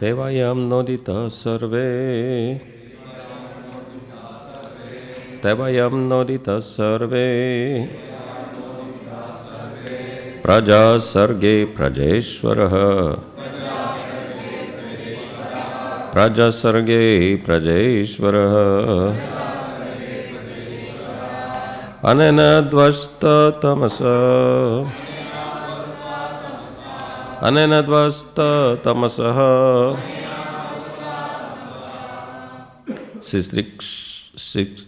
Tevayam nodita sarve. Tevayam nodita sarve. Praja sarge prajeshwaraha. Praja sarge prajeshwaraha. Anena dvasta tamasa. Anena dvasta tamasaha.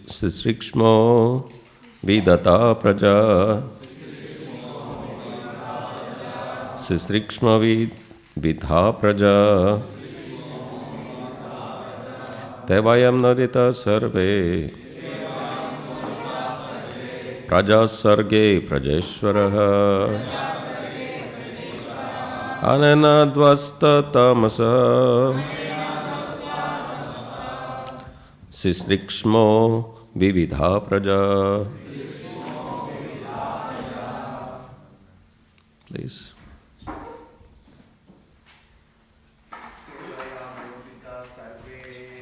Sisrikshmo vidata praja. Sisrikshma vidha praja. Tevayam nodita sarve. Praja sarge prajeshwaraha. Anena dvasta tamasa. Sisrikshmo vividha praja. Please.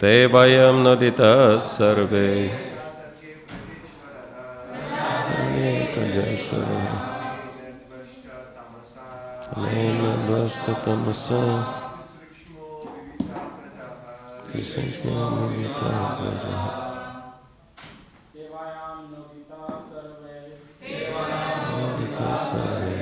Tevayam nodita sarve. Anena dvasta tamasa. Sisrikshmo vividha praja. Tevayam nodita sarve. Nodita sarve.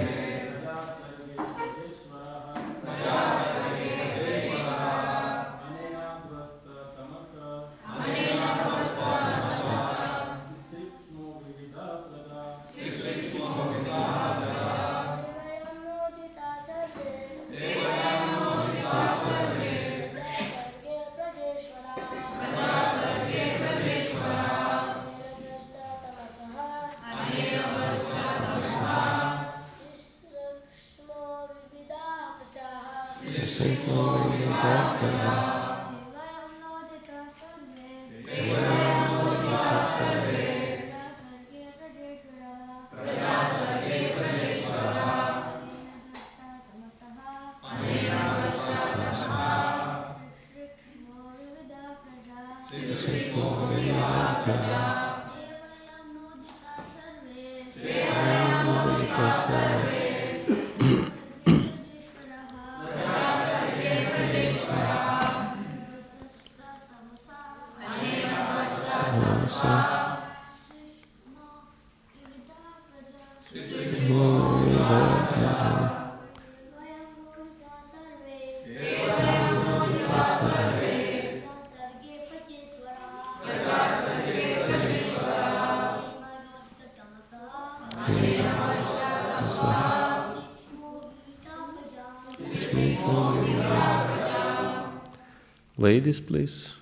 Ladies, please.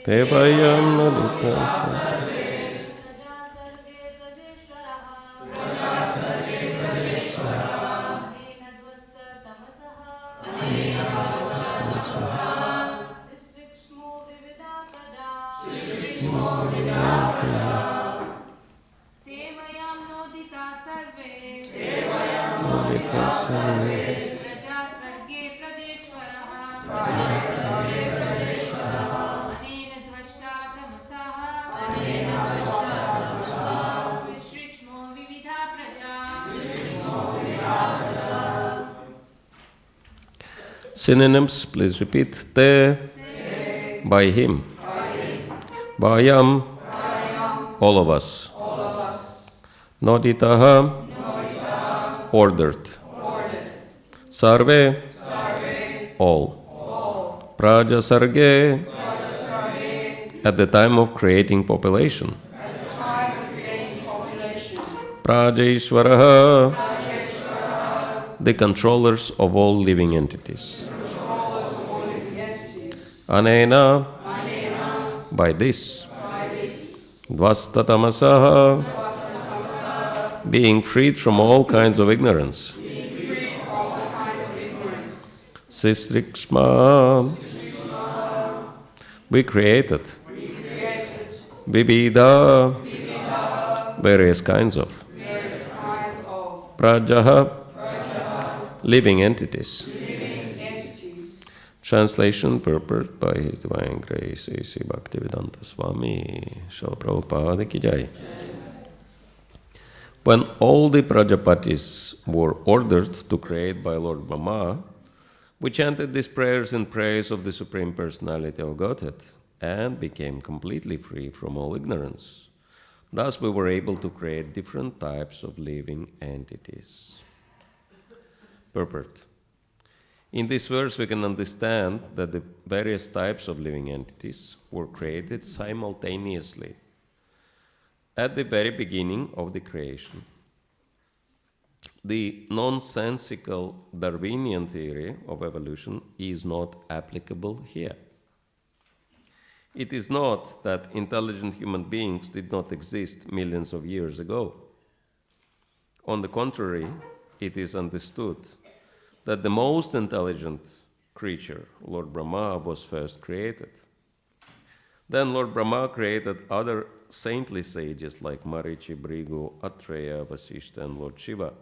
Tevayam nodita sarve. Synonyms, please repeat. Te, by him. Vayam, all of us. Noditaha, ordered. Sarve, all. Praja sarge, at the time of creating population. Prajaishwaraha, the controllers of all living entities. Anena, by this. Dvastatamasaha, being freed from all kinds of ignorance. Sisrikshma, we created. Vivida, various kinds of. Prajaha, living entities. Translation purport by His Divine Grace A.C. Bhaktivedanta Swami. Srila Prabhupada Ki Jai. When all the Prajapatis were ordered to create by Lord Brahma, we chanted these prayers in praise of the Supreme Personality of Godhead and became completely free from all ignorance. Thus we were able to create different types of living entities. Purport. In this verse we can understand that the various types of living entities were created simultaneously at the very beginning of the creation. The nonsensical Darwinian theory of evolution is not applicable here. It is not that intelligent human beings did not exist millions of years ago. On the contrary, it is understood that the most intelligent creature, Lord Brahma, was first created. Then Lord Brahma created other saintly sages like Marichi, Bhrigu, Atreya, Vasishta, and Lord Shiva.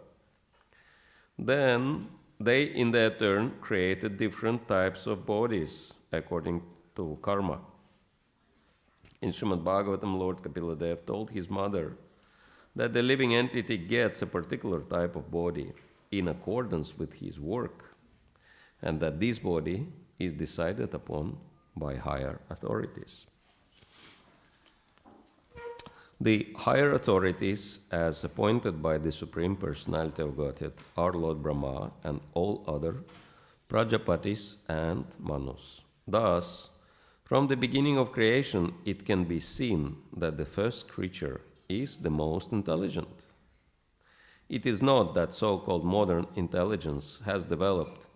Then they, in their turn, created different types of bodies according to karma. In Srimad Bhagavatam, Lord Kapila Dev told his mother that the living entity gets a particular type of body in accordance with his work, and that this body is decided upon by higher authorities. The higher authorities, as appointed by the Supreme Personality of Godhead, are Lord Brahma and all other Prajapatis and Manus. Thus, from the beginning of creation, it can be seen that the first creature is the most intelligent. It is not that so-called modern intelligence has developed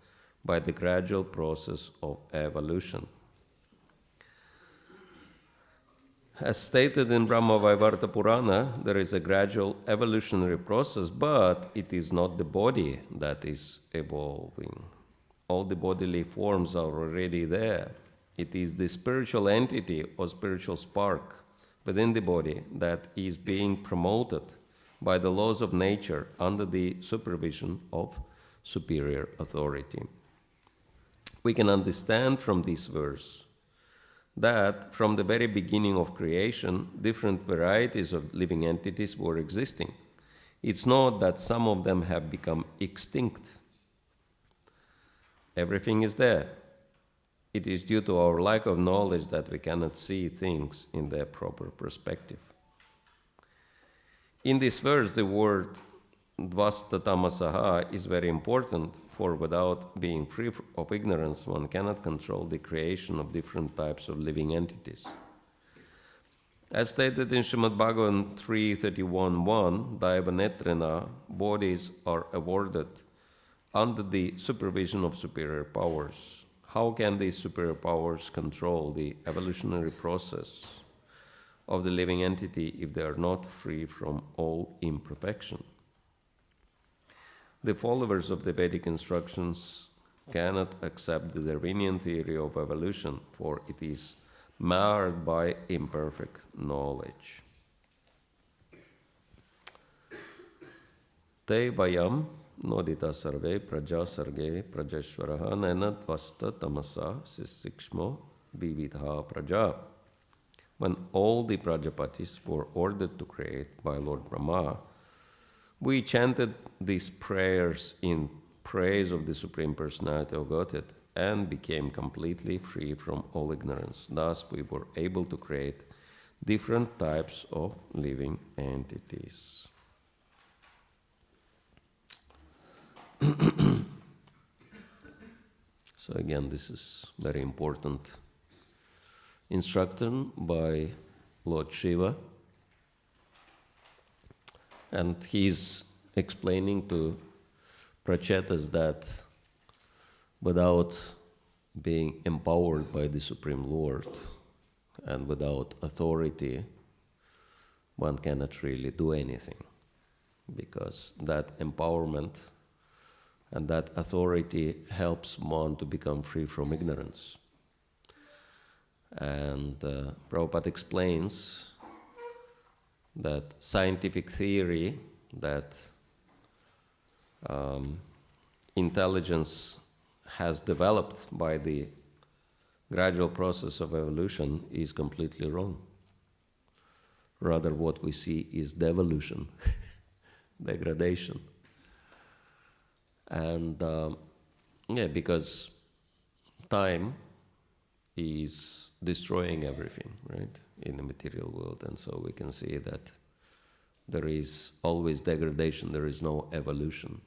by the gradual process of evolution. As stated in Brahma Vaivarta Purana, there is a gradual evolutionary process, but it is not the body that is evolving. All the bodily forms are already there. It is the spiritual entity or spiritual spark within the body that is being promoted by the laws of nature under the supervision of superior authority. We can understand from this verse that from the very beginning of creation, different varieties of living entities were existing. It's not that some of them have become extinct. Everything is there. It is due to our lack of knowledge that we cannot see things in their proper perspective. In this verse, the word dvastatamasaha is very important, for without being free of ignorance, one cannot control the creation of different types of living entities. As stated in Srimad Bhagavatam 3.31.1, Daivanetrena, bodies are awarded under the supervision of superior powers. How can these superior powers control the evolutionary process of the living entity if they are not free from all imperfection? The followers of the Vedic instructions cannot accept the Darwinian theory of evolution, for it is marred by imperfect knowledge. Te vayam nodita sarve praja sarge prajashvaraha nenadvasta tamasa sisikshmo vividha praja. When all the Prajapatis were ordered to create by Lord Brahma, we chanted these prayers in praise of the Supreme Personality of Godhead and became completely free from all ignorance. Thus, we were able to create different types of living entities. So again, this is very important instruction by Lord Shiva, and he's explaining to Prachetas that without being empowered by the Supreme Lord and without authority, one cannot really do anything, because that empowerment and that authority helps one to become free from ignorance. And Prabhupada explains that scientific theory that intelligence has developed by the gradual process of evolution is completely wrong. Rather, what we see is devolution, degradation. And because time is destroying everything, right, in the material world. And so we can see that there is always degradation, there is no evolution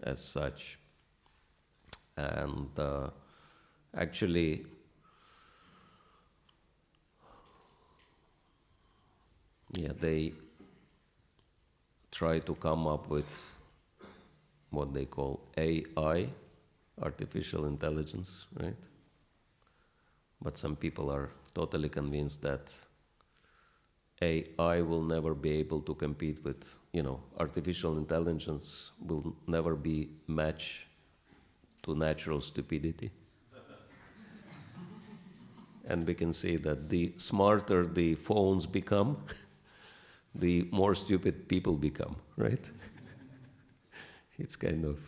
as such. And actually, they try to come up with what they call AI, artificial intelligence, right? But some people are totally convinced that AI will never be able to compete with, artificial intelligence will never be match to natural stupidity. And we can see that the smarter the phones become, the more stupid people become, right? It's kind of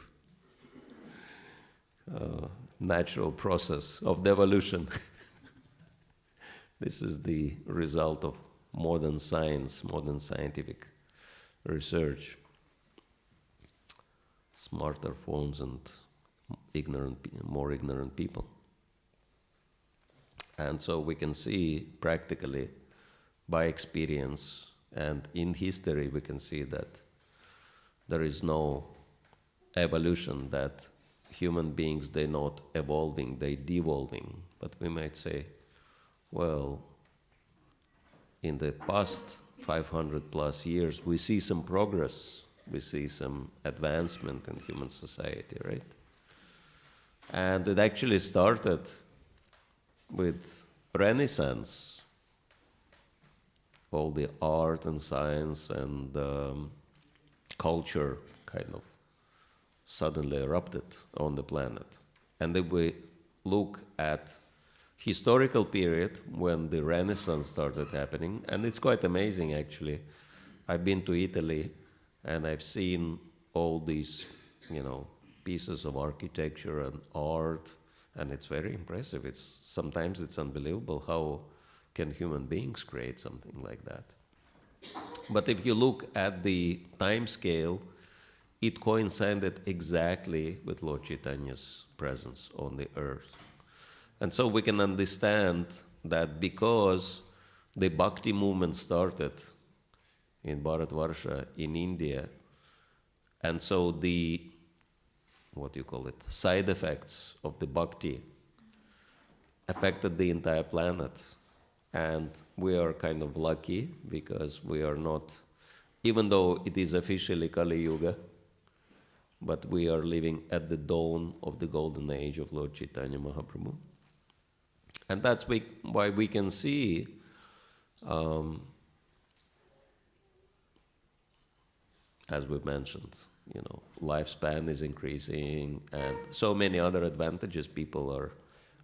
natural process of devolution. This is the result of modern science, modern scientific research. Smarter phones and more ignorant people. And so we can see practically, by experience and in history, we can see that there is no evolution, that human beings, they're not evolving, they're devolving. But we might say, well, in the past 500 plus years, we see some progress, we see some advancement in human society, right? And it actually started with Renaissance. All the art and science and culture kind of suddenly erupted on the planet. And if we look at historical period when the Renaissance started happening, and it's quite amazing actually. I've been to Italy and I've seen all these, pieces of architecture and art, and it's very impressive. Sometimes it's unbelievable how can human beings create something like that. But if you look at the time scale, it coincided exactly with Lord Chaitanya's presence on the earth. And so we can understand that because the Bhakti movement started in Bharatvarsha, in India, and so the, side effects of the Bhakti affected the entire planet. And we are kind of lucky because we are not, even though it is officially Kali Yuga, but we are living at the dawn of the golden age of Lord Chaitanya Mahaprabhu. And that's why we can see as we mentioned, lifespan is increasing and so many other advantages people are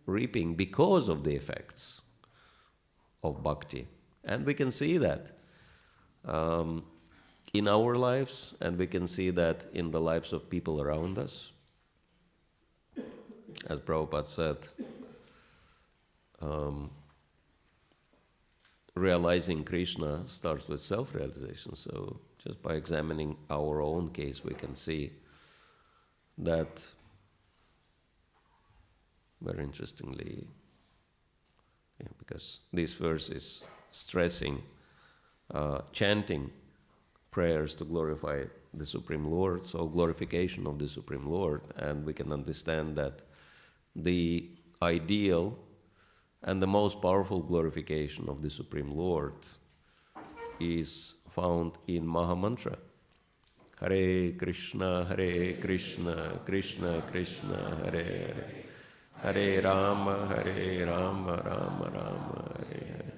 reaping because of the effects of Bhakti. And we can see that in our lives, and we can see that in the lives of people around us. As Prabhupada said, realizing Krishna starts with self-realization. So just by examining our own case, we can see that, very interestingly, because this verse is stressing chanting prayers to glorify the Supreme Lord, so glorification of the Supreme Lord, and we can understand that the ideal and the most powerful glorification of the Supreme Lord is found in Mahamantra. Hare Krishna, Krishna Krishna, Hare Hare. Hare Rama, Rama Rama, Hare Hare.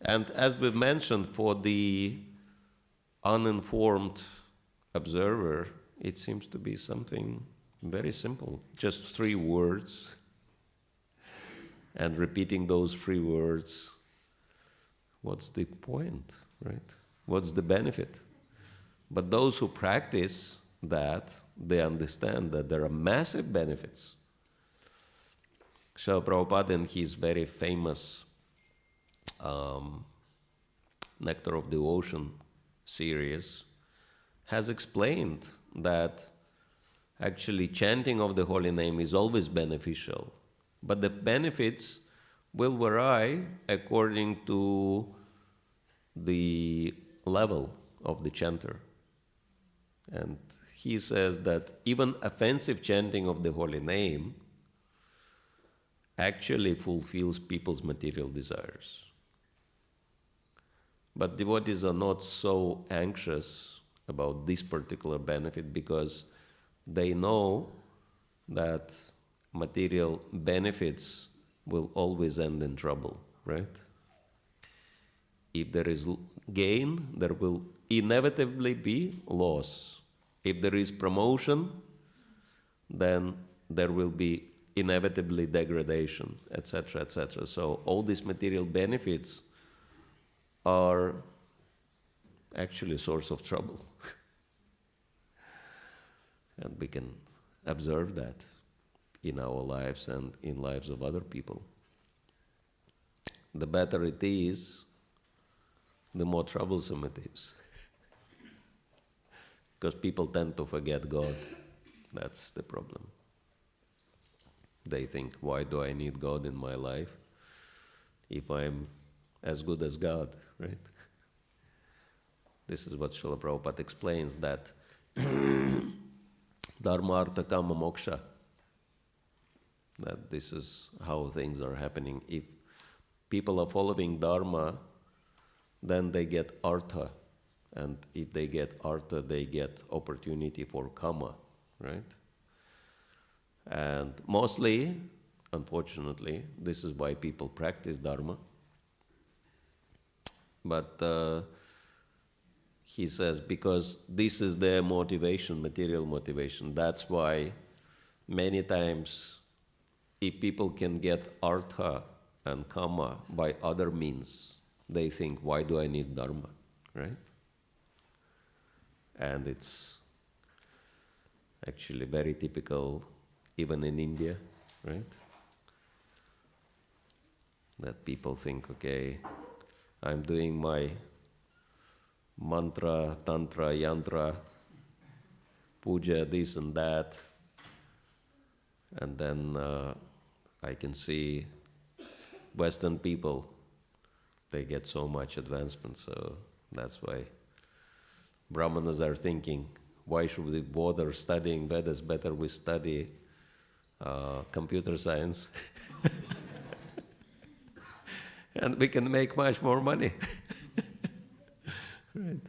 And as we've mentioned, for the uninformed observer, it seems to be something very simple. Just 3 words, and repeating those 3 words. What's the point, right? What's the benefit? But those who practice, that they understand that there are massive benefits. So Prabhupada in his very famous Nectar of the Ocean series has explained that actually chanting of the holy name is always beneficial, but the benefits will vary according to the level of the chanter. And he says that even offensive chanting of the holy name actually fulfills people's material desires. But devotees are not so anxious about this particular benefit because they know that material benefits will always end in trouble, right? If there is gain, there will inevitably be loss. If there is promotion, then there will be inevitably degradation, etc., etc. So all these material benefits are actually a source of trouble. And we can observe that in our lives and in lives of other people. The better it is, the more troublesome it is. Because people tend to forget God. That's the problem. They think, why do I need God in my life if I'm as good as God, right? This is what Srila Prabhupada explains, that Dharma, Artha, Kama, Moksha, that this is how things are happening. If people are following Dharma, then they get Artha. And if they get Artha, they get opportunity for Kama, right? And mostly, unfortunately, this is why people practice Dharma. But he says, because this is their motivation, material motivation, that's why many times if people can get Artha and Kama by other means, they think, why do I need Dharma, right? And it's actually very typical even in India, right? That people think, okay, I'm doing my mantra, tantra, yantra, puja, this and that, and then I can see Western people, they get so much advancement, so that's why Brahmanas are thinking, why should we bother studying Vedas? Better we study computer science. And we can make much more money. Right.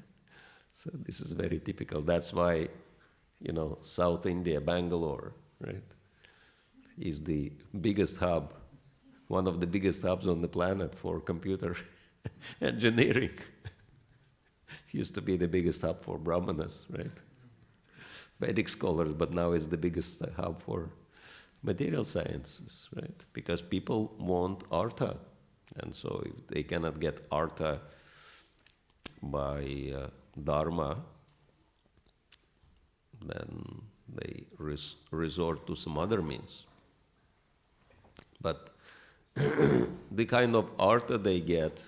So this is very typical. That's why, South India, Bangalore, right, is the biggest hub, one of the biggest hubs on the planet for computer engineering. It used to be the biggest hub for Brahmanas, right? Vedic scholars, but now it's the biggest hub for material sciences, right? Because people want Artha. And so if they cannot get Artha by Dharma, then they resort to some other means. But the kind of Artha they get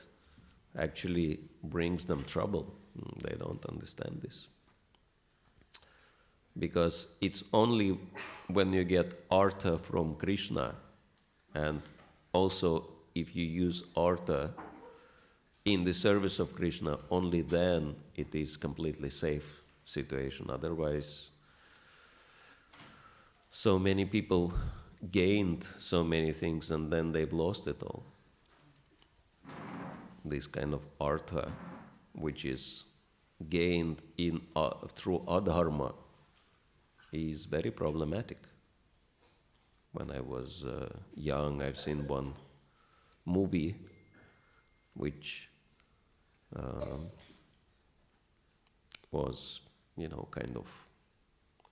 actually brings them trouble. They don't understand this. Because it's only when you get Artha from Krishna, and also if you use Artha in the service of Krishna, only then it is completely safe situation. Otherwise, so many people gained so many things and then they've lost it all. This kind of Artha, which is gained through adharma, is very problematic. When I was young, I've seen one movie which was, kind of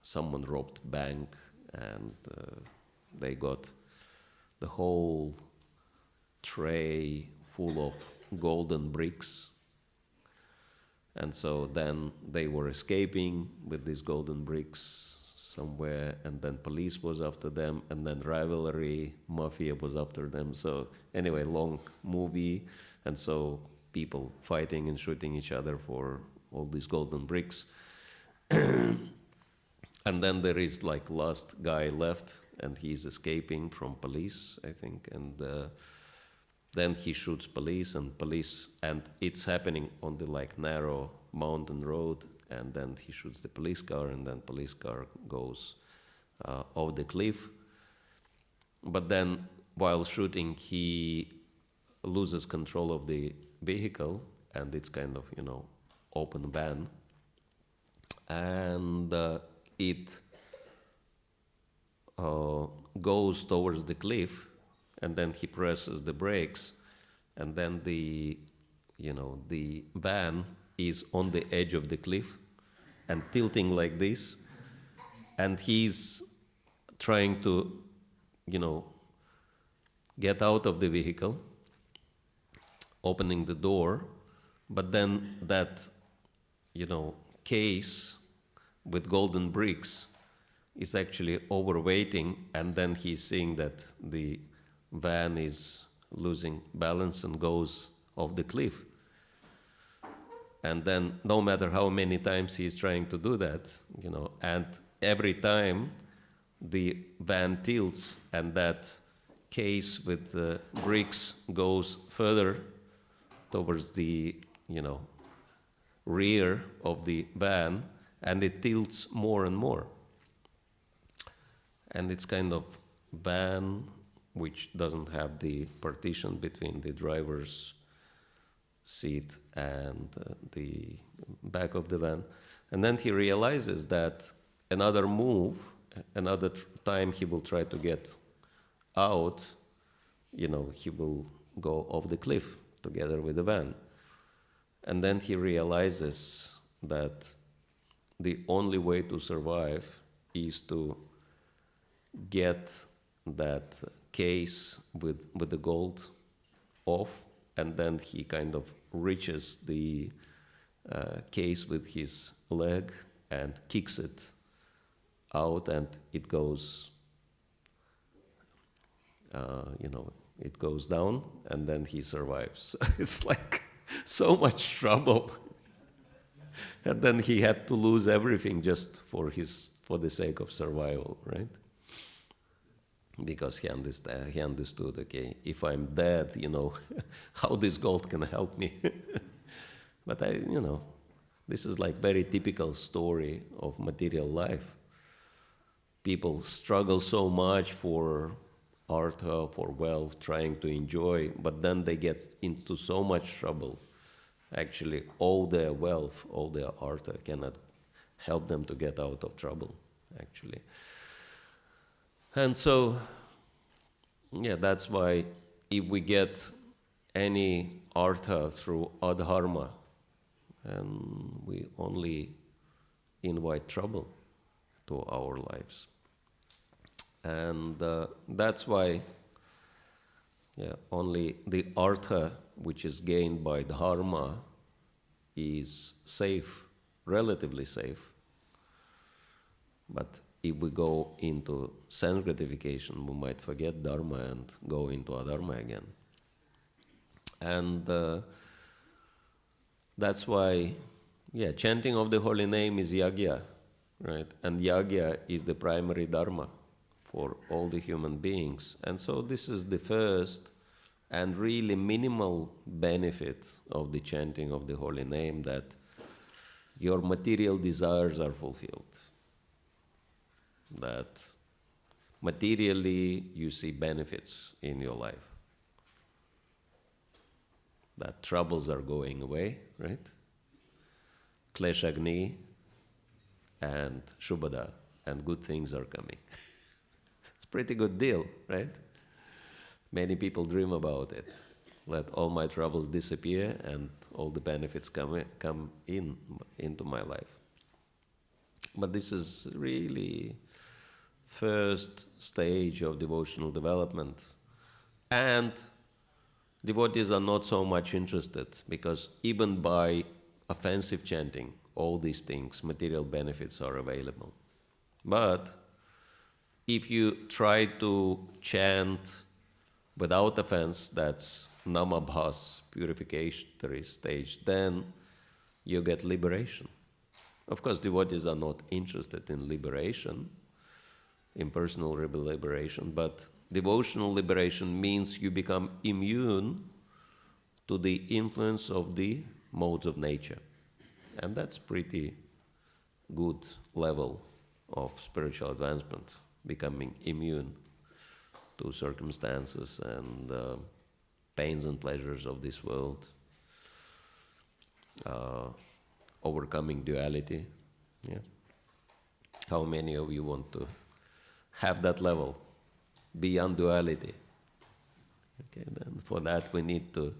someone robbed bank and they got the whole tray full of golden bricks, And so then they were escaping with these golden bricks somewhere, and then police was after them, and then rivalry, mafia was after them. So anyway, long movie, and so people fighting and shooting each other for all these golden bricks. And then there is like last guy left, and he's escaping from police, I think, and then he shoots police, and it's happening on the like narrow mountain road, and then he shoots the police car, and then police car goes off the cliff. But then while shooting, he loses control of the vehicle, and it's kind of, open van, and it goes towards the cliff, and then he presses the brakes, and then the van is on the edge of the cliff and tilting like this, and he's trying to, get out of the vehicle, opening the door, but then that, case with golden bricks is actually overweighting, and then he's seeing that the van is losing balance and goes off the cliff. And then no matter how many times he's trying to do that, and every time the van tilts and that case with the bricks goes further towards the, rear of the van, and it tilts more and more. And it's kind of van which doesn't have the partition between the driver's seat and the back of the van. And then he realizes that another time he will try to get out, he will go off the cliff together with the van. And then he realizes that the only way to survive is to get that case with the gold off, and then he kind of reaches the case with his leg and kicks it out, and it goes, it goes down, and then he survives. It's like so much trouble. And then he had to lose everything just for the sake of survival, right? Because he understood, okay, if I'm dead, how this gold can help me. But this is like very typical story of material life. People struggle so much for artha, for wealth, trying to enjoy, but then they get into so much trouble. Actually, all their wealth, all their artha cannot help them to get out of trouble, actually. And so, that's why if we get any artha through adharma, and we only invite trouble to our lives. And that's why only the artha which is gained by dharma is safe, relatively safe. But if we go into sense gratification, we might forget dharma and go into adharma again. And that's why, chanting of the holy name is yagya, right? And yagya is the primary dharma for all the human beings. And so this is the first and really minimal benefit of the chanting of the holy name, that your material desires are fulfilled. That materially you see benefits in your life. That troubles are going away, right? Kleshagni and Shubhada, and good things are coming. It's a pretty good deal, right? Many people dream about it. Let all my troubles disappear and all the benefits come into my life. But this is really first stage of devotional development. And devotees are not so much interested, because even by offensive chanting, all these things, material benefits are available. But if you try to chant without offense, that's namabhas, purificatory stage, then you get liberation. Of course, devotees are not interested in liberation, in personal liberation, but devotional liberation means you become immune to the influence of the modes of nature. And that's pretty good level of spiritual advancement, becoming immune to circumstances and pains and pleasures of this world, overcoming duality. Yeah. How many of you want to have that level, beyond duality? Okay, then for that we need to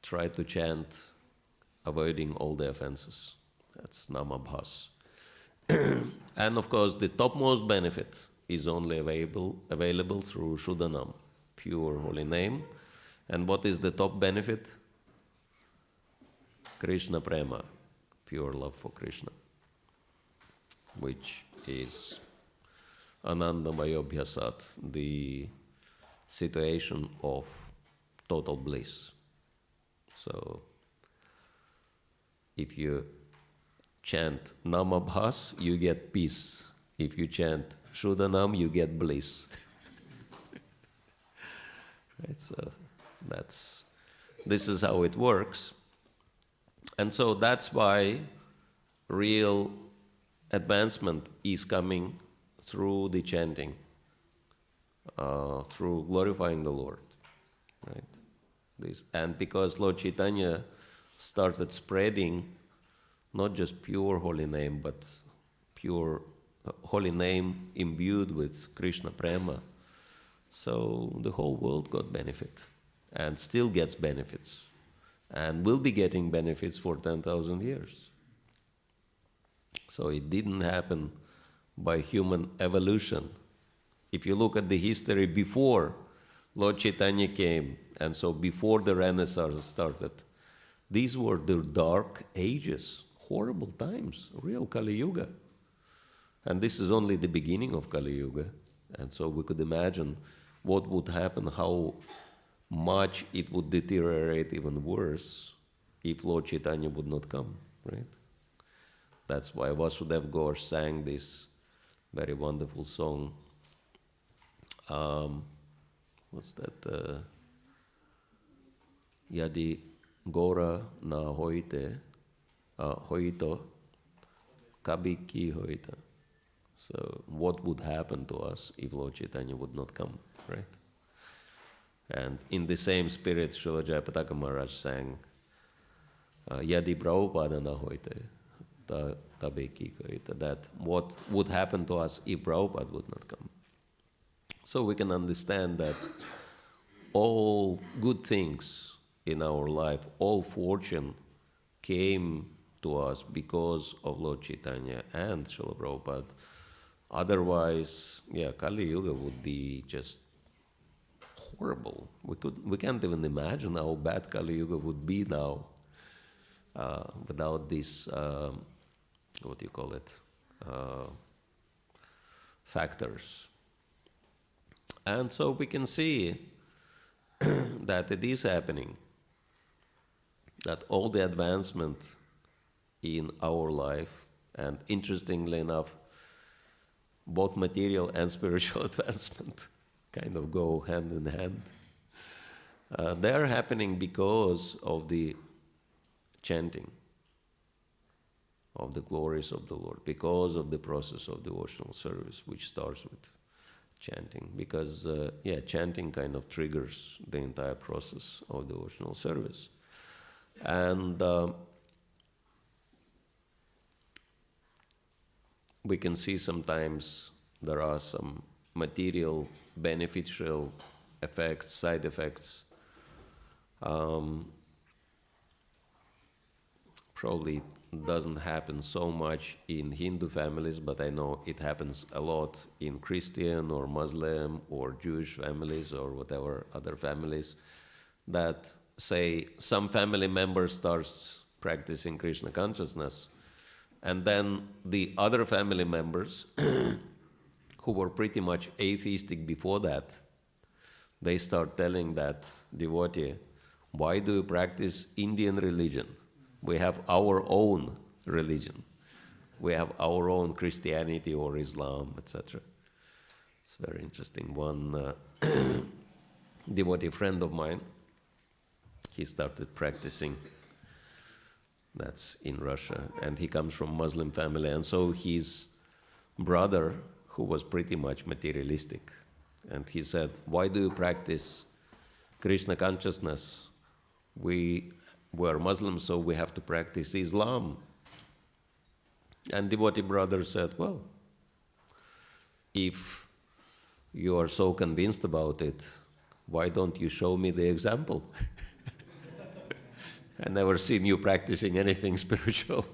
try to chant avoiding all the offenses. That's namabhas. And of course, the topmost benefit is only available through Shuddhanam, pure holy name. And what is the top benefit? Krishna Prema, pure love for Krishna, which is Anandamaya-bhyasat, the situation of total bliss. So, if you chant Namabhas, you get peace. If you chant Shuddhanam, you get bliss. Right? So this is how it works. And so that's why real advancement is coming through the chanting, through glorifying the Lord. Right? And because Lord Chaitanya started spreading not just pure holy name, but pure holy name imbued with Krishna Prema, so the whole world got benefit and still gets benefits and will be getting benefits for 10,000 years. So it didn't happen by human evolution. If you look at the history before Lord Chaitanya came, and so before the Renaissance started, these were the dark ages, horrible times, real Kali Yuga. And this is only the beginning of Kali Yuga. And so we could imagine what would happen, how much it would deteriorate even worse if Lord Chaitanya would not come, right? That's why Vasudev Ghosh sang this very wonderful song. What's that? Yadi Gora na hoite, hoito, kabiki hoita. So what would happen to us if Lord Chaitanya would not come, right? And in the same spirit, Srila Jayapataka Maharaj sang, Yadi Prabhupada na hoite, tabeki hoita, that what would happen to us if Prabhupada would not come. So we can understand that all good things in our life, all fortune came to us because of Lord Chaitanya and Srila Prabhupada. Otherwise, Kali Yuga would be just horrible. We can't even imagine how bad Kali Yuga would be now without this, what do you call it, factors. And so we can see that it is happening, that all the advancement in our life, and interestingly enough, both material and spiritual advancement kind of go hand in hand. They are happening because of the chanting of the glories of the Lord, because of the process of devotional service, which starts with chanting. Because, chanting kind of triggers the entire process of devotional service. And we can see sometimes there are some material beneficial effects, side effects. Probably doesn't happen so much in Hindu families, but I know it happens a lot in Christian or Muslim or Jewish families or whatever other families, that say some family member starts practicing Krishna consciousness. And then the other family members, who were pretty much atheistic before that, they start telling that devotee, why do you practice Indian religion? We have our own religion. We have our own Christianity or Islam, etc. It's very interesting. One devotee friend of mine, he started practicing. That's in Russia. And he comes from Muslim family. And so his brother, who was pretty much materialistic, and he said, why do you practice Krishna consciousness? We are Muslims, so we have to practice Islam. And devotee brother said, well, if you are so convinced about it, why don't you show me the example? I never seen you practicing anything spiritual.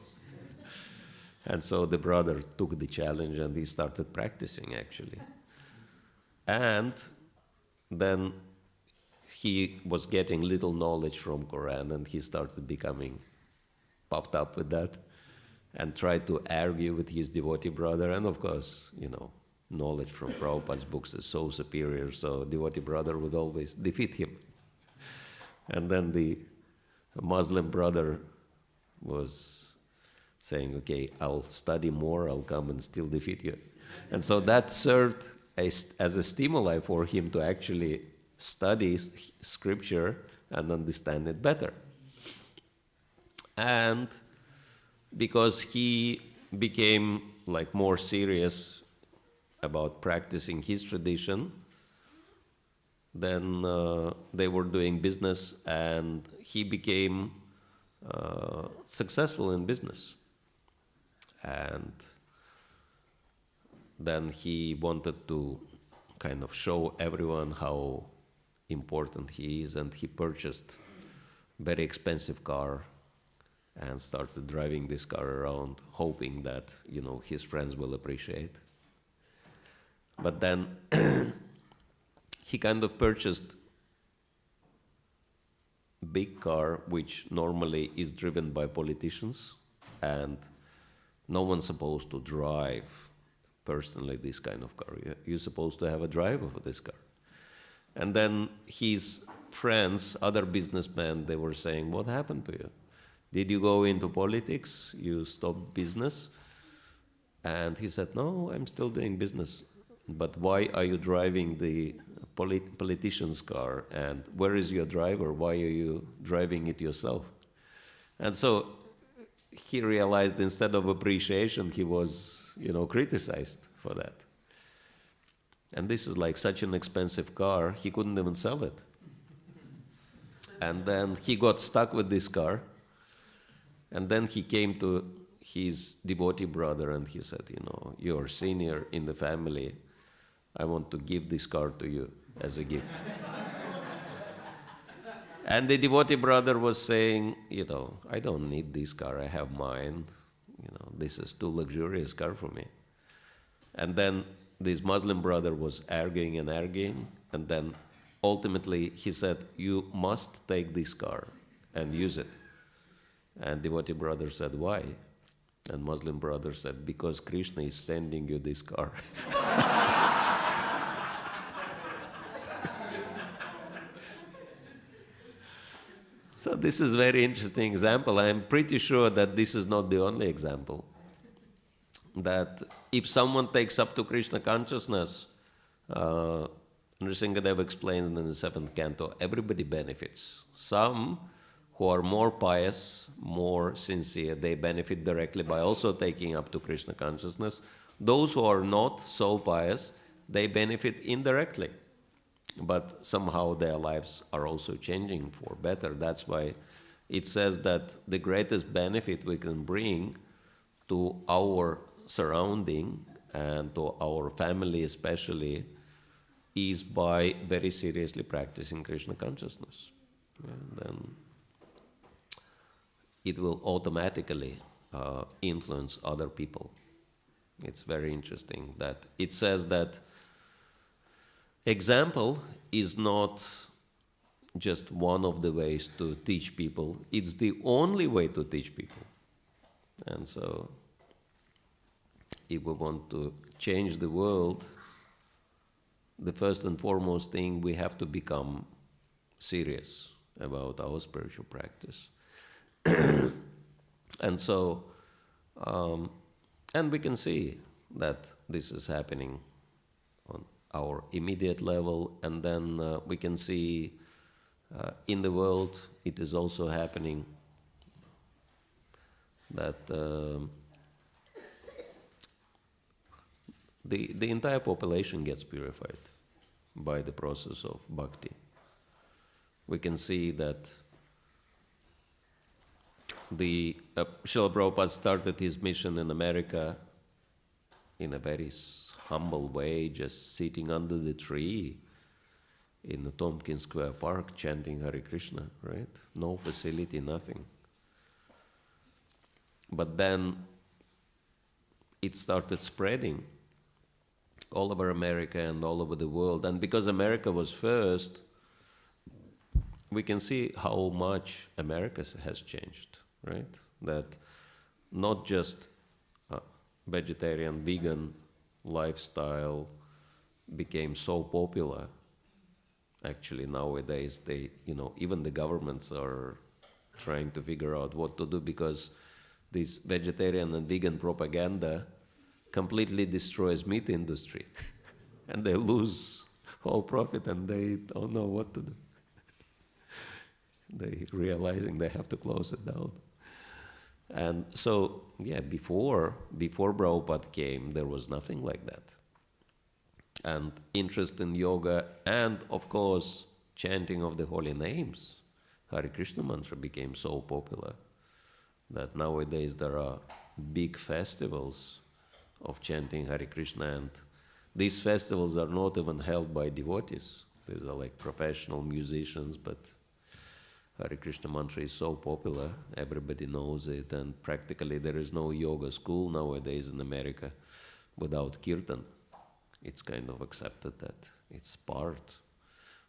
And so the brother took the challenge and he started practicing, actually. And then he was getting little knowledge from Quran, and he started becoming puffed up with that and tried to argue with his devotee brother. And of course, knowledge from Prabhupada's books is so superior, so devotee brother would always defeat him. And then the Muslim brother was saying, okay, I'll study more, I'll come and still defeat you. And so that served as a stimuli for him to actually study scripture and understand it better. And because he became more serious about practicing his tradition, then they were doing business, and he became successful in business. And then he wanted to kind of show everyone how important he is, and he purchased a very expensive car and started driving this car around, hoping that, his friends will appreciate. But then he kind of purchased a big car, which normally is driven by politicians, and no one's supposed to drive personally this kind of car. You're supposed to have a driver for this car. And then his friends, other businessmen, they were saying, what happened to you? Did you go into politics? You stopped business? And he said, no, I'm still doing business. But why are you driving the politician's car? And where is your driver? Why are you driving it yourself? And so he realized instead of appreciation, he was, criticized for that. And this is such an expensive car, he couldn't even sell it. And then he got stuck with this car. And then he came to his devotee brother and he said, you're senior in the family. I want to give this car to you as a gift. And the devotee brother was saying, I don't need this car, I have mine. This is too luxurious car for me. And then this Muslim brother was arguing, and then ultimately he said, you must take this car and use it. And devotee brother said, why? And Muslim brother said, because Krishna is sending you this car. So this is a very interesting example. I'm pretty sure that this is not the only example. That if someone takes up to Krishna consciousness, Nrsingadev explains in the 7th canto, everybody benefits. Some who are more pious, more sincere, they benefit directly by also taking up to Krishna consciousness. Those who are not so pious, they benefit indirectly. But somehow their lives are also changing for better. That's why it says that the greatest benefit we can bring to our surrounding and to our family especially is by very seriously practicing Krishna consciousness. And then it will automatically influence other people. It's very interesting that it says that example is not just one of the ways to teach people. It's the only way to teach people. And so, if we want to change the world, the first and foremost thing, we have to become serious about our spiritual practice. And so, and we can see that this is happening on our immediate level, and then we can see in the world it is also happening that the entire population gets purified by the process of bhakti. We can see that Srila Prabhupada started his mission in America in a very humble way, just sitting under the tree in the Tompkins Square Park chanting Hare Krishna, right? No facility, nothing. But then it started spreading all over America and all over the world. And because America was first, we can see how much America has changed, right? That not just vegetarian, vegan lifestyle became so popular. Actually, nowadays, even the governments are trying to figure out what to do, because this vegetarian and vegan propaganda completely destroys meat industry. And they lose all profit and they don't know what to do. They realizing they have to close it down. And so, before Prabhupada came, there was nothing like that. And interest in yoga and, of course, chanting of the holy names, Hare Krishna mantra became so popular that nowadays there are big festivals of chanting Hare Krishna, and these festivals are not even held by devotees. These are like professional musicians, but Hare Krishna mantra is so popular, everybody knows it, and practically there is no yoga school nowadays in America without kirtan. It's kind of accepted that it's part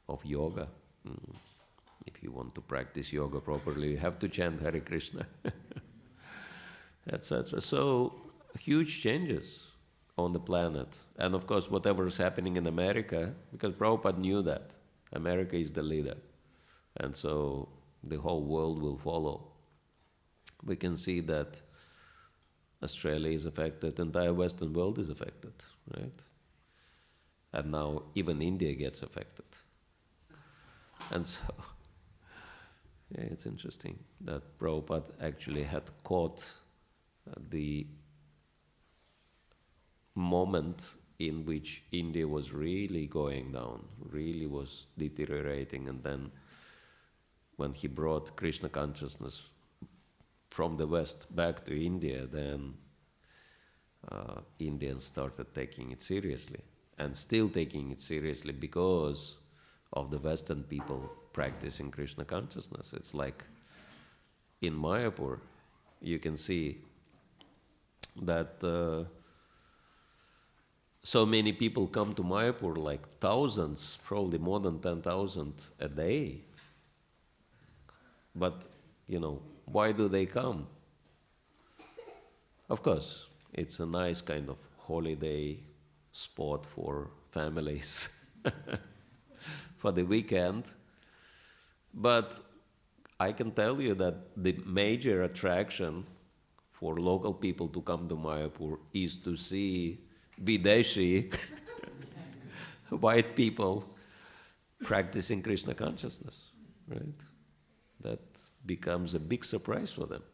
of yoga. If you want to practice yoga properly, you have to chant Hare Krishna, etc. So, huge changes on the planet. And of course, whatever is happening in America, because Prabhupada knew that America is the leader. And so the whole world will follow. We can see that Australia is affected, the entire Western world is affected, right? And now even India gets affected. And so, it's interesting that Prabhupada actually had caught the moment in which India was really going down, really was deteriorating, and then when he brought Krishna consciousness from the West back to India, then Indians started taking it seriously, and still taking it seriously because of the Western people practicing Krishna consciousness. It's like in Mayapur, you can see that so many people come to Mayapur, like thousands, probably more than 10,000 a day. But, why do they come? Of course, it's a nice kind of holiday spot for families for the weekend. But I can tell you that the major attraction for local people to come to Mayapur is to see Videshi white people practicing Krishna consciousness, right? That becomes a big surprise for them.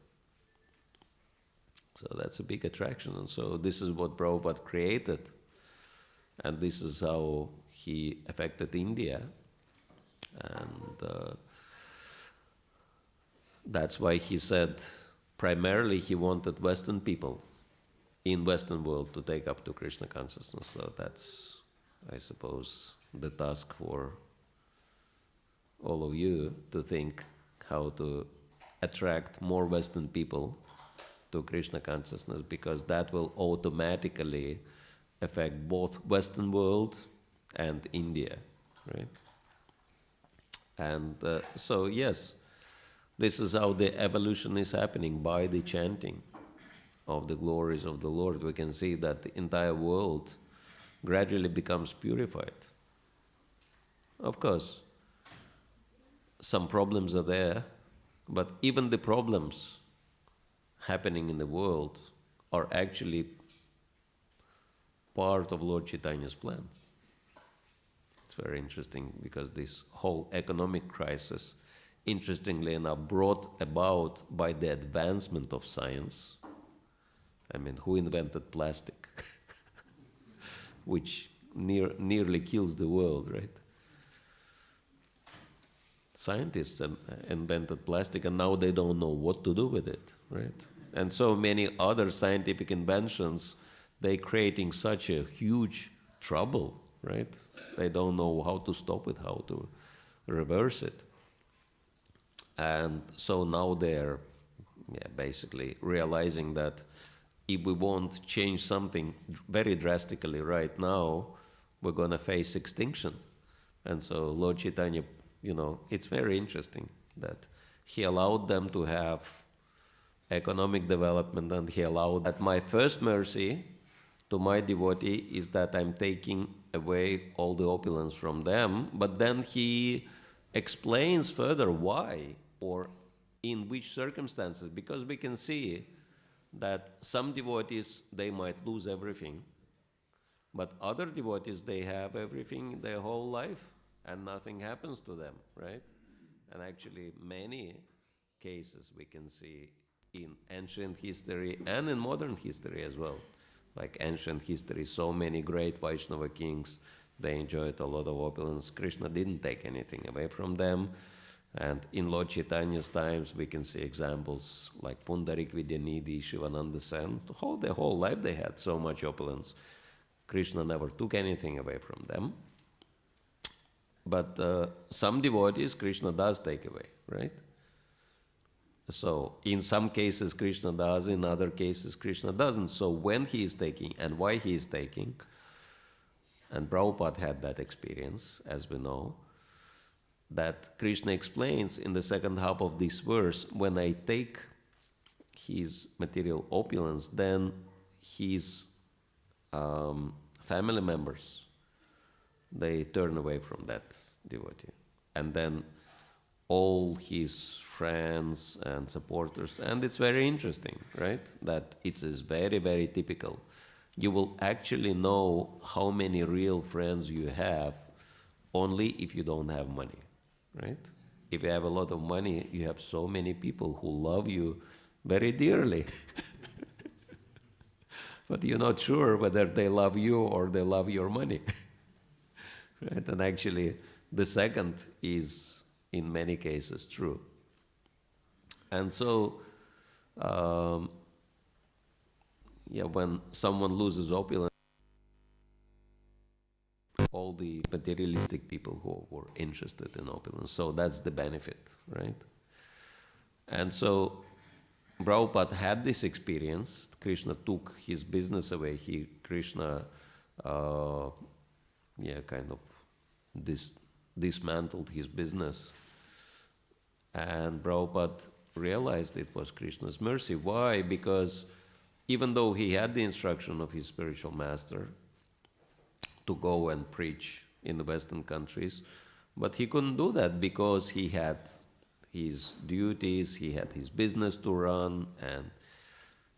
So that's a big attraction. And so this is what Prabhupada created. And this is how he affected India. And that's why he said primarily he wanted Western people in Western world to take up to Krishna consciousness. So that's, I suppose, the task for all of you to think how to attract more Western people to Krishna consciousness, because that will automatically affect both Western world and India, right? And so, yes, this is how the evolution is happening, by the chanting of the glories of the Lord. We can see that the entire world gradually becomes purified. Of course, some problems are there, but even the problems happening in the world are actually part of Lord Chaitanya's plan. It's very interesting because this whole economic crisis, interestingly enough, brought about by the advancement of science. I mean, who invented plastic? Which nearly kills the world, right? Scientists invented plastic, and now they don't know what to do with it, right? And so many other scientific inventions, they're creating such a huge trouble, right? They don't know how to stop it, how to reverse it. And so now they're basically realizing that if we won't change something very drastically right now, we're going to face extinction. And so Lord Chaitanya, it's very interesting that he allowed them to have economic development, and he allowed that. My first mercy to my devotee is that I'm taking away all the opulence from them, but then he explains further why or in which circumstances, because we can see that some devotees, they might lose everything, but other devotees, they have everything their whole life and nothing happens to them, right? And actually many cases we can see in ancient history and in modern history as well. Like ancient history, so many great Vaishnava kings, they enjoyed a lot of opulence. Krishna didn't take anything away from them. And in Lord Chaitanya's times, we can see examples like Pundarik Vidyanidhi, Shivananda Sen. Their whole life they had so much opulence. Krishna never took anything away from them. But some devotees, Krishna does take away, right? So in some cases Krishna does, in other cases Krishna doesn't. So when he is taking and why he is taking, and Prabhupada had that experience, as we know, that Krishna explains in the second half of this verse, when I take his material opulence, then his family members, they turn away from that devotee. And then all his friends and supporters, and it's very interesting, right? That it is very, very typical. You will actually know how many real friends you have only if you don't have money, right? If you have a lot of money, you have so many people who love you very dearly. But you're not sure whether they love you or they love your money. Right? And actually, the second is, in many cases, true. And so, when someone loses opulence, all the materialistic people who were interested in opulence, so that's the benefit, right? And so, Prabhupada had this experience. Krishna took his business away. Krishna kind of dismantled his business. And Prabhupada realized it was Krishna's mercy. Why? Because even though he had the instruction of his spiritual master to go and preach in the Western countries, but he couldn't do that because he had his duties, he had his business to run, and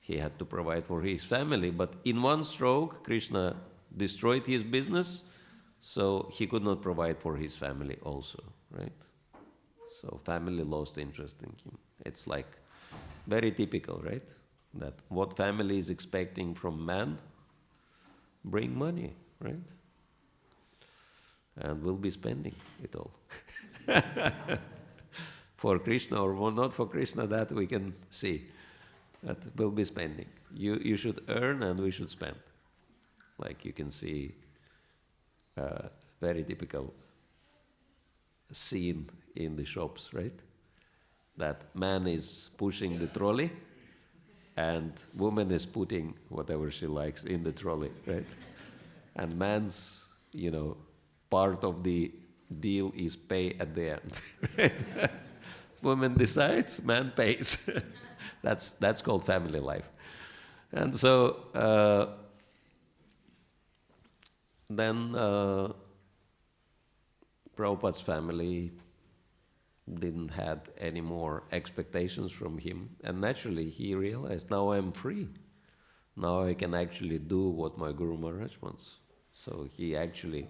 he had to provide for his family. But in one stroke, Krishna destroyed his business, so he could not provide for his family also, right? So family lost interest in him. It's like very typical, right? That what family is expecting from man, bring money, right? And we'll be spending it all. For Krishna or not for Krishna, that we can see. That we'll be spending. You should earn and we should spend. Like you can see very typical scene in the shops, right? That man is pushing the trolley and woman is putting whatever she likes in the trolley, right? And man's, part of the deal is pay at the end. Woman decides, man pays. That's called family life. And so then Prabhupada's family didn't have any more expectations from him. And naturally he realized, now I'm free. Now I can actually do what my Guru Maharaj wants. So he actually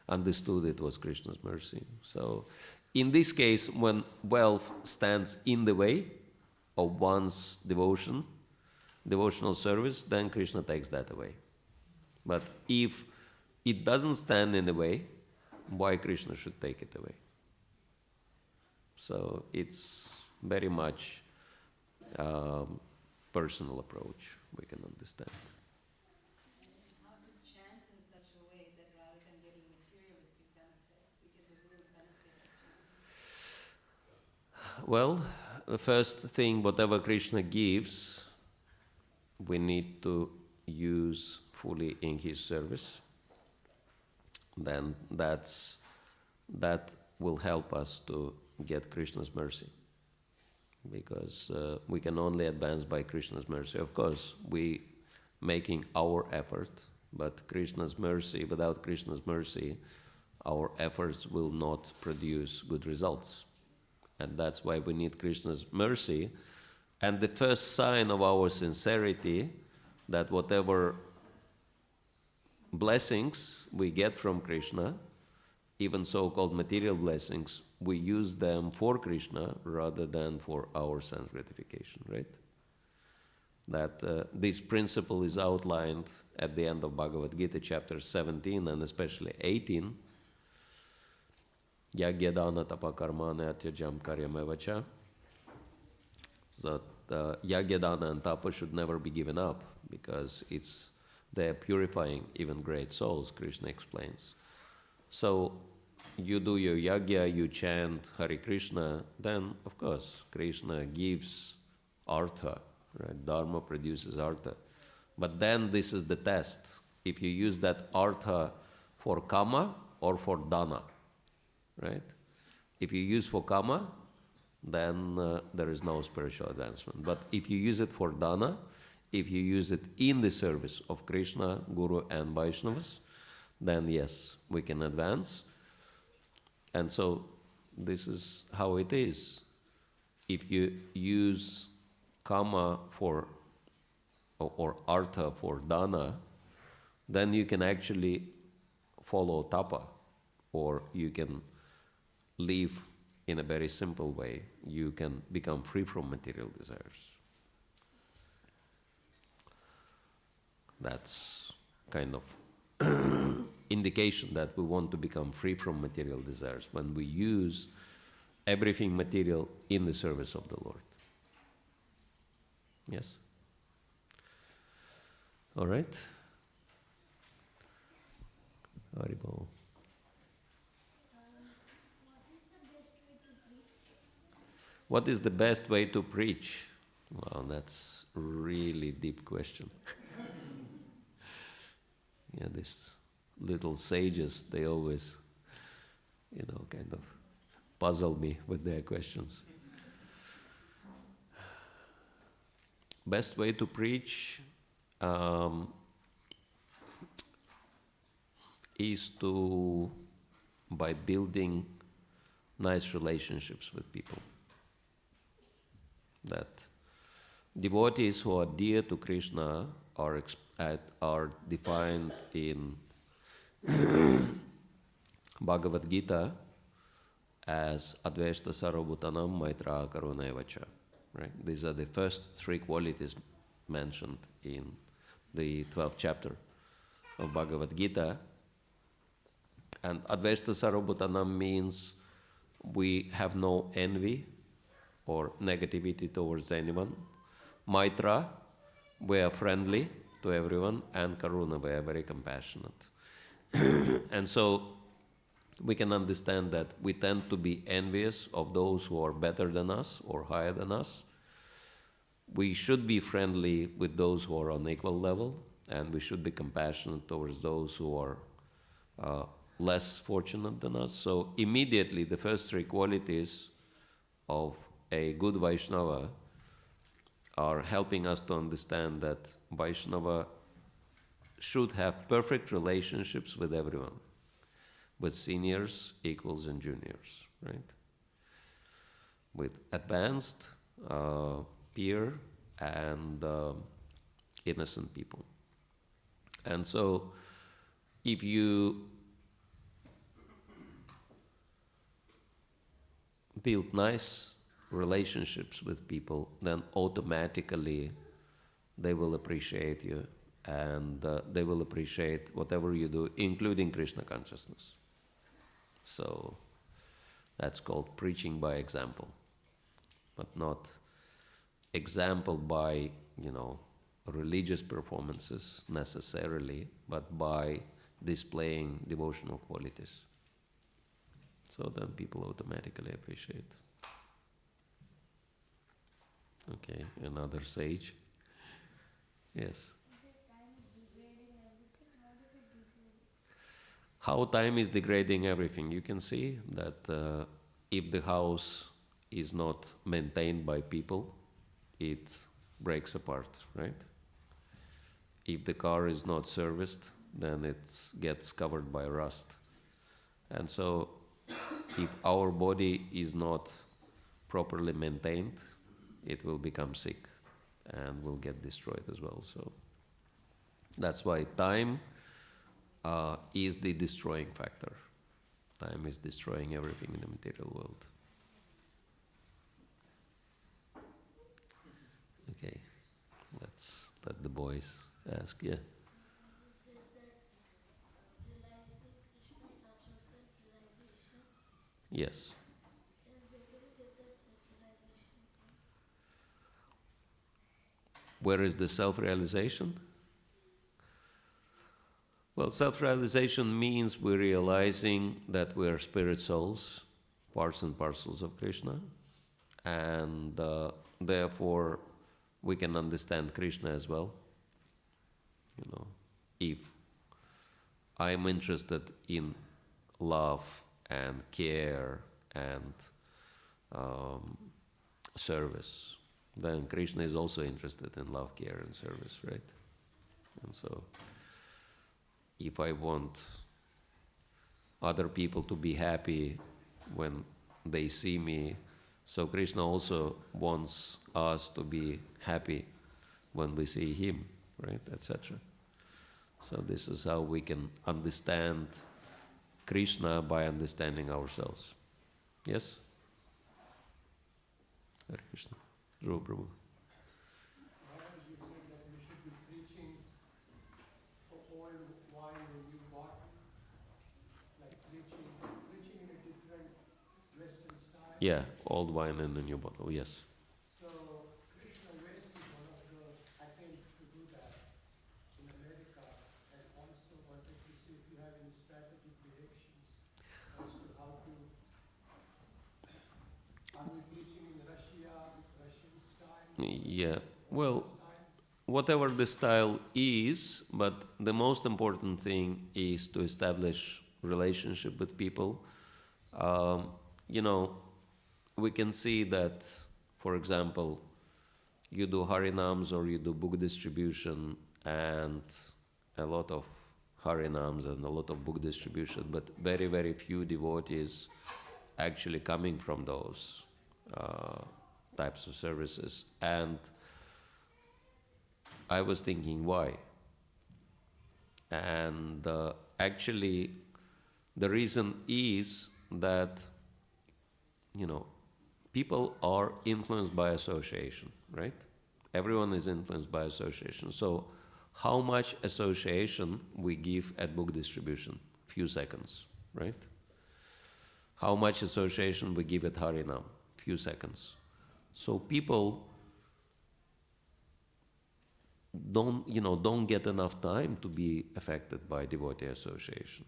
understood it was Krishna's mercy. So in this case, when wealth stands in the way of one's devotional service, then Krishna takes that away. But if it doesn't stand in the way, why Krishna should take it away? So it's very much personal approach, we can understand. How to chant in such a way that rather than getting materialistic benefits, we get the real benefit of chanting? Well, the first thing, whatever Krishna gives, we need to use fully in his service. Then that will help us to get Krishna's mercy. Because we can only advance by Krishna's mercy. Of course, we making our effort, but Krishna's mercy, without Krishna's mercy, our efforts will not produce good results. And that's why we need Krishna's mercy. And the first sign of our sincerity, that whatever blessings we get from Krishna, even so-called material blessings, we use them for Krishna rather than for our sense gratification, right? That this principle is outlined at the end of Bhagavad Gita, chapter 17 and especially 18. Yagyadana tapa karmana atyajam karyamevacha. So Yagyadana and tapa should never be given up because they're purifying even great souls, Krishna explains. So you do your yagya, you chant Hare Krishna, then of course Krishna gives artha, right? Dharma produces artha. But then this is the test. If you use that artha for kama or for dana, right? If you use for kama, then there is no spiritual advancement. But if you use it for dana, if you use it in the service of Krishna, Guru and Vaishnavas, then yes, we can advance. And so this is how it is. If you use kama for or artha for dana, then you can actually follow tapa, or you can live in a very simple way. You can become free from material desires. That's kind of indication that we want to become free from material desires when we use everything material in the service of the Lord. Yes? All right? Haribol. What is the best way to preach? Well, that's a really deep question. Yeah, these little sages, they always, kind of puzzle me with their questions. Best way to preach is by building nice relationships with people. That devotees who are dear to Krishna are defined in Bhagavad Gita as Advaita Sarvabhutanam Maitra Karunevacha. Right? These are the first three qualities mentioned in the 12th chapter of Bhagavad Gita. And Advaita Sarvabhutanam means we have no envy or negativity towards anyone. Maitra, we are friendly to everyone, and Karuna, we are very compassionate. And so we can understand that we tend to be envious of those who are better than us or higher than us. We should be friendly with those who are on equal level, and we should be compassionate towards those who are less fortunate than us. So immediately the first three qualities of a good Vaishnava are helping us to understand that Vaishnava should have perfect relationships with everyone, with seniors, equals, and juniors, right? With advanced, peer, and innocent people. And so if you build nice relationships with people, then automatically they will appreciate you, and they will appreciate whatever you do, including Krishna consciousness. So that's called preaching by example, but not example by, religious performances necessarily, but by displaying devotional qualities. So then people automatically appreciate. Okay, another sage. Yes. How time is degrading everything. You can see that if the house is not maintained by people, it breaks apart, right? If the car is not serviced, then it gets covered by rust. And so if our body is not properly maintained, it will become sick and will get destroyed as well. So that's why time is the destroying factor. Time is destroying everything in the material world. Okay, let's let the boys ask. Yeah. You said that realizing Krishna starts from self-realization. Yes. And where do we get that self-realization from? Where is the self-realization? Well, self-realization means we're realizing that we are spirit souls, parts and parcels of Krishna, and therefore we can understand Krishna as well. If I'm interested in love and care and service, then Krishna is also interested in love, care, and service, right? And so if I want other people to be happy when they see me, so Krishna also wants us to be happy when we see him, right, etc. So this is how we can understand Krishna, by understanding ourselves. Yes? Hare Krishna. Dhruva Prabhu. Maharaj, you said that you should be preaching old wine in new bottle, like preaching in a different Western style. Yeah, old wine in the new bottle, yes. So Krishna West is one of the attempts to do that in America, and also wanted to see if you have any strategic directions as to how to. Are we preaching in Russia with Russian style? Yeah, well, whatever the style is, but the most important thing is to establish relationship with people. We can see that, for example, you do Harinams or you do book distribution, and a lot of Harinams and a lot of book distribution, but very, very few devotees actually coming from those types of services. And I was thinking, why? And actually, the reason is that, people are influenced by association, right? Everyone is influenced by association. So how much association we give at book distribution? Few seconds, right? How much association we give at Harinam? Few seconds. So people don't get enough time to be affected by devotee association.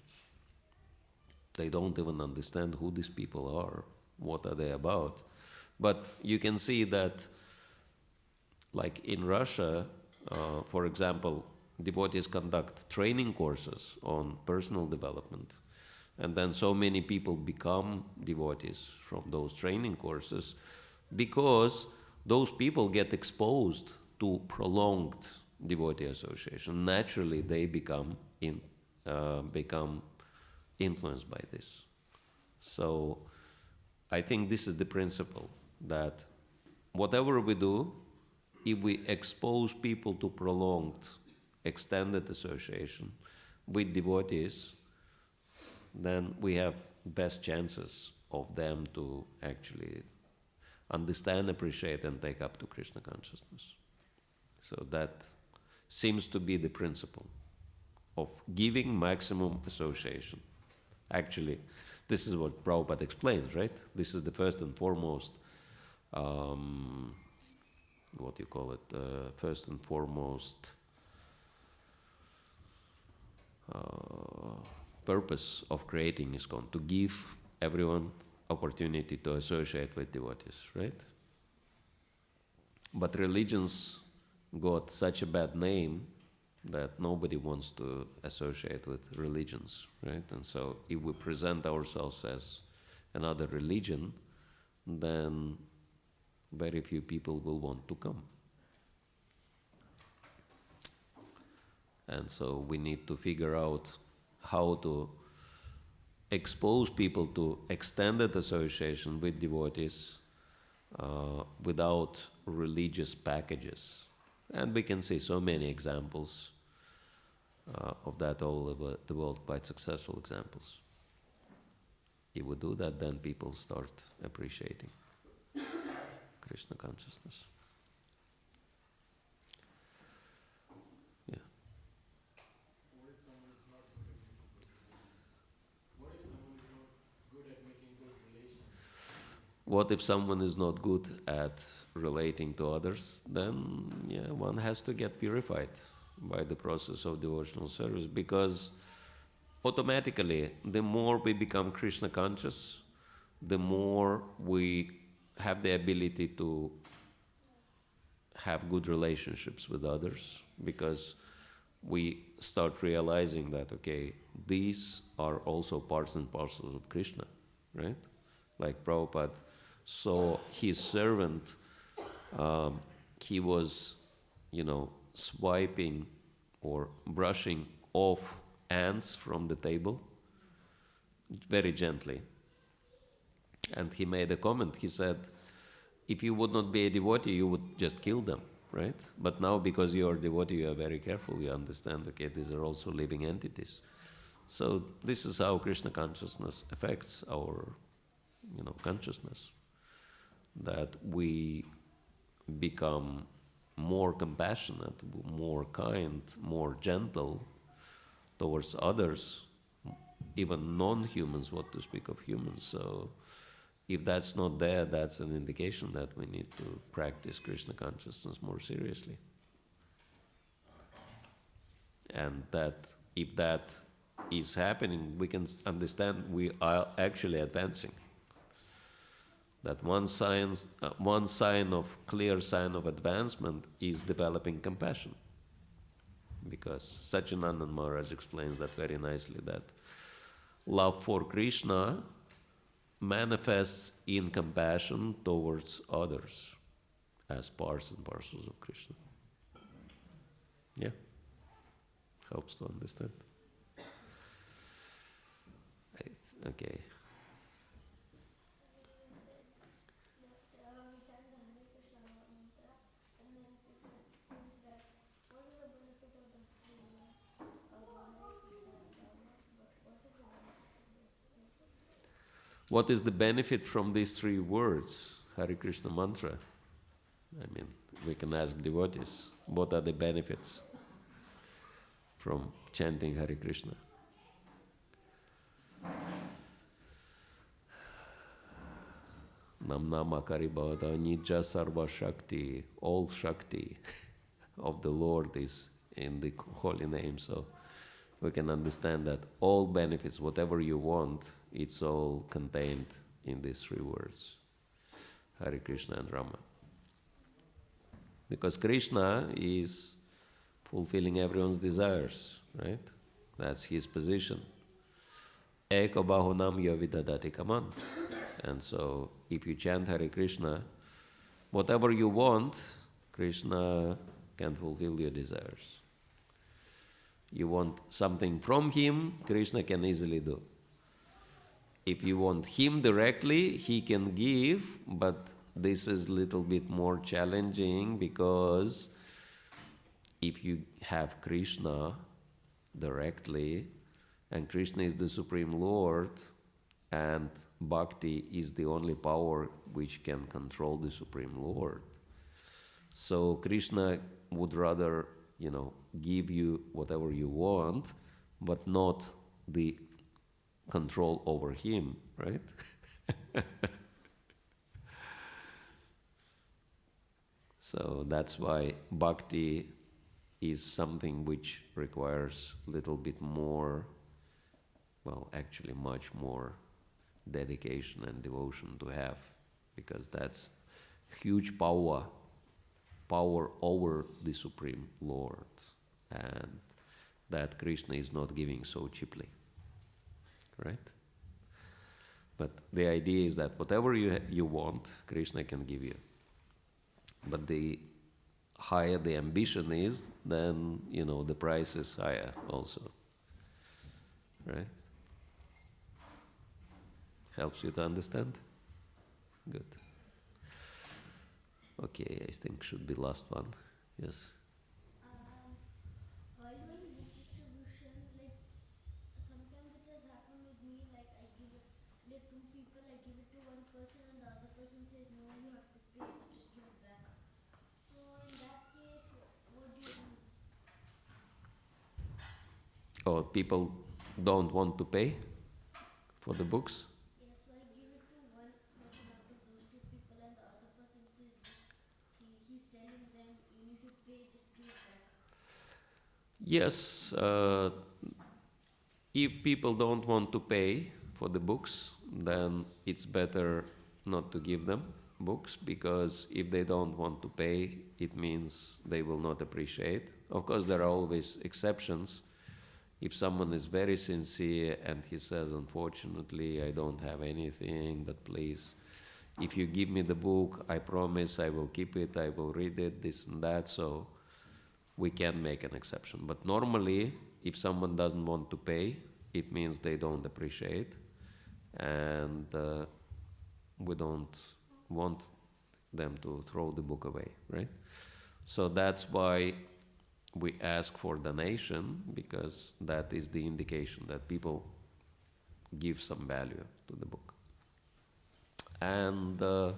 They don't even understand who these people are, what are they about. But you can see that, like in Russia, for example, devotees conduct training courses on personal development. And then so many people become devotees from those training courses because those people get exposed to prolonged devotee association. Naturally, they become influenced by this. So I think this is the principle, that whatever we do, if we expose people to prolonged, extended association with devotees, then we have best chances of them to actually understand, appreciate, and take up to Krishna consciousness. So that seems to be the principle of giving maximum association. Actually, this is what Prabhupada explains, right? This is the first and foremost, first and foremost purpose of creating ISKCON, to give everyone opportunity to associate with devotees, right? But religions got such a bad name that nobody wants to associate with religions, right? And so if we present ourselves as another religion, then very few people will want to come. And so we need to figure out how to expose people to extended association with devotees without religious packages. And we can see so many examples of that all over the world, quite successful examples. If we do that, then people start appreciating Krishna consciousness. Yeah. What if someone is not good at making good relations? What if someone is not good at relating to others? Then, one has to get purified by the process of devotional service, because automatically, the more we become Krishna conscious, the more we have the ability to have good relationships with others, because we start realizing that, okay, these are also parts and parcels of Krishna, right? Like Prabhupada saw his servant, he was, swiping or brushing off ants from the table very gently. And he made a comment. He said, if you would not be a devotee, you would just kill them, right? But now, because you are a devotee, you are very careful. You understand, okay, these are also living entities. So this is how Krishna consciousness affects our, consciousness. That we become more compassionate, more kind, more gentle towards others, even non-humans, what to speak of humans. So if that's not there, that's an indication that we need to practice Krishna consciousness more seriously. And that if that is happening, we can understand we are actually advancing. That one sign of clear sign of advancement is developing compassion. Because Satchidananda Maharaj explains that very nicely, that love for Krishna manifests in compassion towards others as parts and parcels of Krishna. Yeah? Helps to understand. Okay. What is the benefit from these three words, Hare Krishna mantra? I mean, we can ask devotees, what are the benefits from chanting Hare Krishna? Nam Nama Karibhada Nija Sarva Shakti, all Shakti of the Lord is in the holy name. So we can understand that all benefits, whatever you want, it's all contained in these three words, Hare Krishna and Rama. Because Krishna is fulfilling everyone's desires, right? That's his position. Eka bahunam yavidadati kaman. And so if you chant Hare Krishna, whatever you want, Krishna can fulfill your desires. You want something from him, Krishna can easily do. If you want him directly, he can give, but this is a little bit more challenging because if you have Krishna directly, and Krishna is the Supreme Lord, and Bhakti is the only power which can control the Supreme Lord. So Krishna would rather, give you whatever you want, but not the control over him, right? So that's why Bhakti is something which requires a little bit more, well, actually much more dedication and devotion to have, because that's huge power over the Supreme Lord, and that Krishna is not giving so cheaply, right? But the idea is that whatever you want, Krishna can give you. But the higher the ambition is, then, the price is higher also, right? Helps you to understand? Good. Okay, I think should be last one. Yes. While doing book distribution, like sometimes it has happened with me, like I give it, like two people, I give it to one person and the other person says, no, you have to pay, so just give it back. So in that case, what do you do? Or people don't want to pay for the books? Yes, so I give it to one person out of those two people and the other person says, he's selling them, you need to pay, just give it back. Yes. If people don't want to pay for the books, then it's better not to give them books, because if they don't want to pay, it means they will not appreciate. Of course, there are always exceptions. If someone is very sincere and he says, unfortunately, I don't have anything, but please, if you give me the book, I promise I will keep it, I will read it, this and that, so we can make an exception. But normally, if someone doesn't want to pay, it means they don't appreciate, and we don't want them to throw the book away, right? So that's why we ask for donation, because that is the indication that people give some value to the book. And the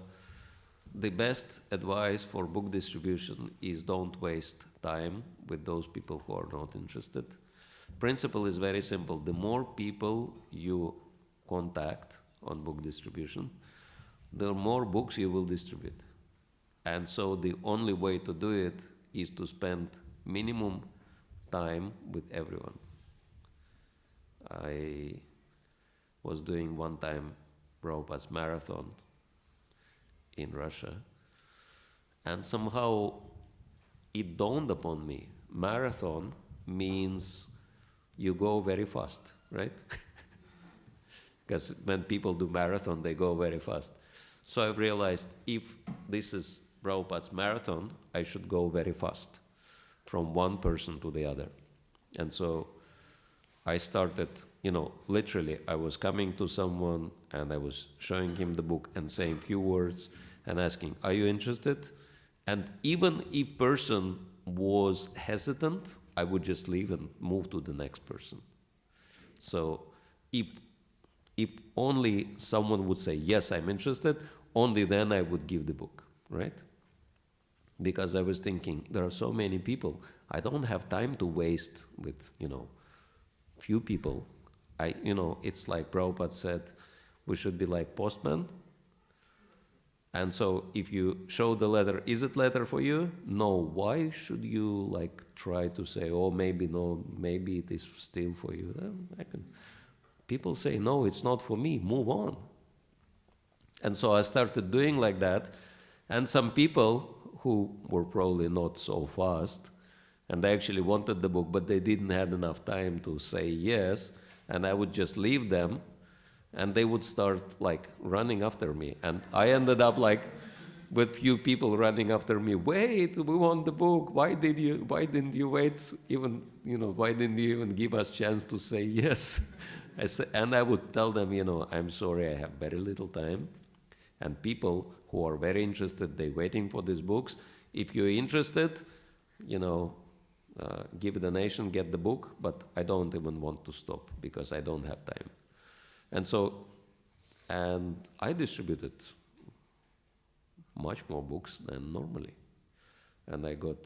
best advice for book distribution is don't waste time with those people who are not interested. Principle is very simple. The more people you contact on book distribution, the more books you will distribute. And so the only way to do it is to spend minimum time with everyone. I was doing one time Prabhupada's marathon in Russia, and somehow it dawned upon me, marathon means you go very fast, right? Because when people do marathon, they go very fast. So I realized if this is Prabhupada's marathon, I should go very fast from one person to the other. And so I started, literally, I was coming to someone and I was showing him the book and saying few words and asking, are you interested? And even if person was hesitant, I would just leave and move to the next person. So if only someone would say, yes, I'm interested, only then I would give the book, right? Because I was thinking, there are so many people, I don't have time to waste with, few people. It's like Prabhupada said, we should be like postman. And so if you show the letter, is it letter for you? No. Why should you try to say, oh, maybe no, maybe it is still for you? People say, no, it's not for me, move on. And so I started doing like that. And some people who were probably not so fast, and they actually wanted the book, but they didn't have enough time to say yes, and I would just leave them, and they would start like running after me. And I ended up like with few people running after me. Wait, we want the book. Why didn't you wait even, why didn't you even give us chance to say yes? And I would tell them, I'm sorry, I have very little time. And people who are very interested, they're waiting for these books. If you're interested, give a donation, get the book, but I don't even want to stop because I don't have time. And I distributed much more books than normally. And I got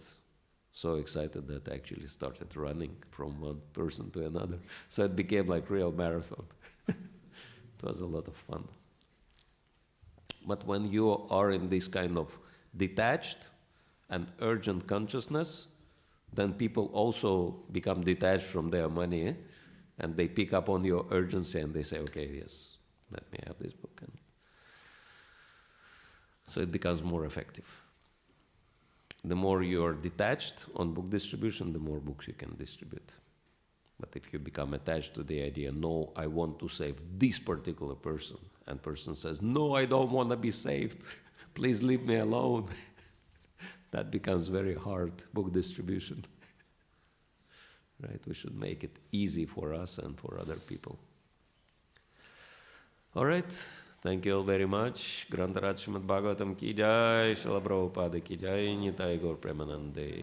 so excited that I actually started running from one person to another. So it became like real marathon. It was a lot of fun. But when you are in this kind of detached and urgent consciousness, then people also become detached from their money, and they pick up on your urgency and they say, okay, yes, let me have this book. And so it becomes more effective. The more you are detached on book distribution, the more books you can distribute. But if you become attached to the idea, no, I want to save this particular person, and person says, no, I don't want to be saved, please leave me alone, that becomes very hard book distribution. Right? We should make it easy for us and for other people. All right. Thank you all very much. Grantaraj Srimad Bhagavatam ki jai, Srila Prabhupada ki jai, Nitai Gaur Premanande.